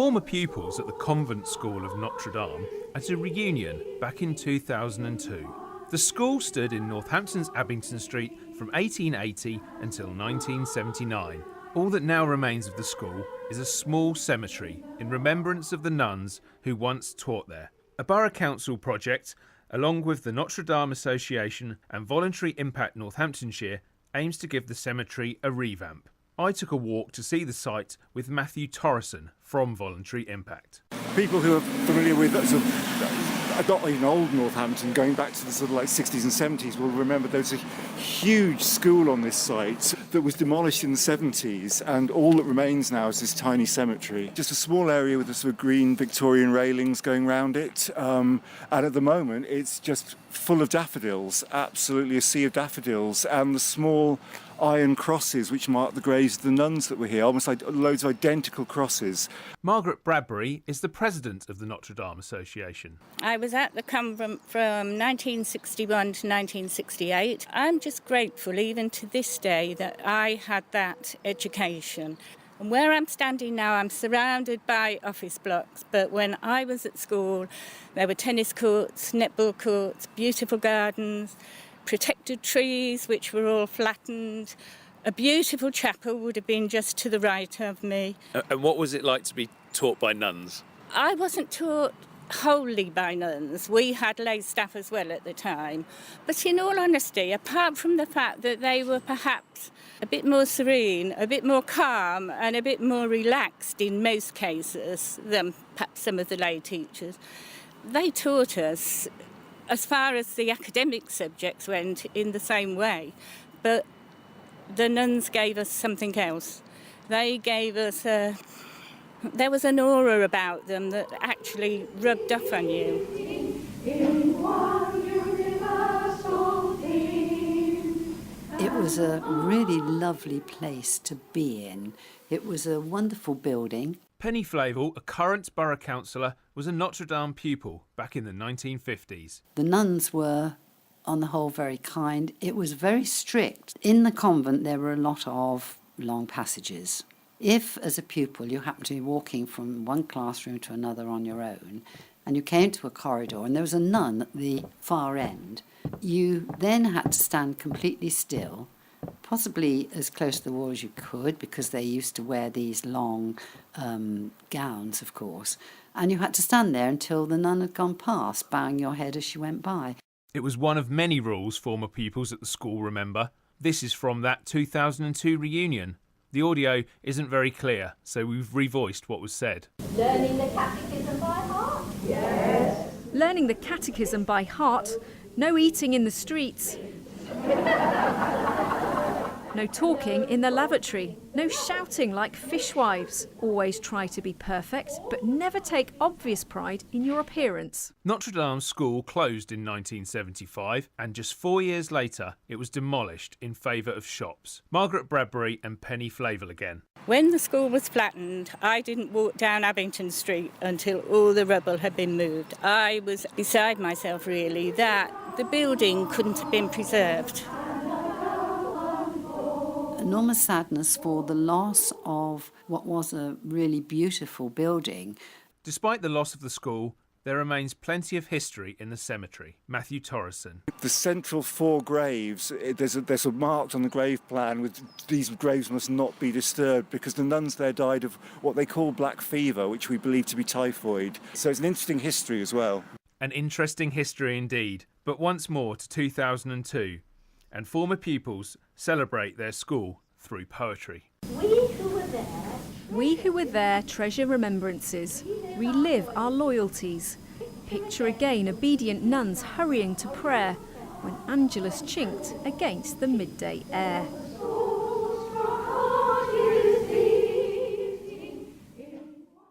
former pupils at the Convent School of Notre Dame at a reunion back in 2002. The school stood in Northampton's Abington Street from 1880 until 1979. All that now remains of the school is a small cemetery in remembrance of the nuns who once taught there. A Borough Council project, along with the Notre Dame Association and Voluntary Impact Northamptonshire, aims to give the cemetery a revamp. I took a walk to see the site with Matthew Torrison from Voluntary Impact. People who are familiar with sort of, not even old Northampton, going back to the sort of like 60s and 70s, will remember there was a huge school on this site that was demolished in the 70s, and all that remains now is this tiny cemetery. Just a small area with a sort of green Victorian railings going round it, and at the moment it's just full of daffodils, absolutely a sea of daffodils, and the small iron crosses which mark the graves of the nuns that were here, almost like loads of identical crosses. Margaret Bradbury is the president of the Notre Dame Association. I was at the Convent from 1961 to 1968. I'm just grateful even to this day that I had that education. And where I'm standing now, I'm surrounded by office blocks, but when I was at school, there were tennis courts, netball courts, beautiful gardens, protected trees which were all flattened. A beautiful chapel would have been just to the right of me. And what was it like to be taught by nuns? I wasn't taught wholly by nuns. We had lay staff as well at the time. But in all honesty, apart from the fact that they were perhaps a bit more serene, a bit more calm and a bit more relaxed in most cases than perhaps some of the lay teachers, they taught us as far as the academic subjects went in the same way. But the nuns gave us something else. They gave us there was an aura about them that actually rubbed off on you. It was a really lovely place to be in. It was a wonderful building. Penny Flavel, a current borough councillor, was a Notre Dame pupil back in the 1950s. The nuns were, on the whole, very kind. It was very strict. In the convent, there were a lot of long passages. If, as a pupil, you happened to be walking from one classroom to another on your own, and you came to a corridor and there was a nun at the far end, you then had to stand completely still, possibly as close to the wall as you could, because they used to wear these long gowns, of course, and you had to stand there until the nun had gone past, bowing your head as she went by. It was one of many rules former pupils at the school remember. This is from that 2002 reunion. The audio isn't very clear, so we've revoiced what was said. Learning the catechism by heart? Yes. Learning the catechism by heart. No eating in the streets. No talking in the lavatory. No shouting like fishwives. Always try to be perfect, but never take obvious pride in your appearance. Notre Dame School closed in 1975, and just 4 years later, it was demolished in favour of shops. Margaret Bradbury and Penny Flavel again. When the school was flattened, I didn't walk down Abington Street until all the rubble had been moved. I was beside myself, really, that the building couldn't have been preserved. Enormous sadness for the loss of what was a really beautiful building. Despite the loss of the school, there remains plenty of history in the cemetery. Matthew Torrison. The central four graves, they're sort of marked on the grave plan with these graves must not be disturbed because the nuns there died of what they call black fever, which we believe to be typhoid. So it's an interesting history as well. An interesting history indeed. But once more to 2002. And former pupils celebrate their school through poetry. We who were there treasure remembrances, relive our loyalties. Picture again obedient nuns hurrying to prayer when Angelus chinked against the midday air.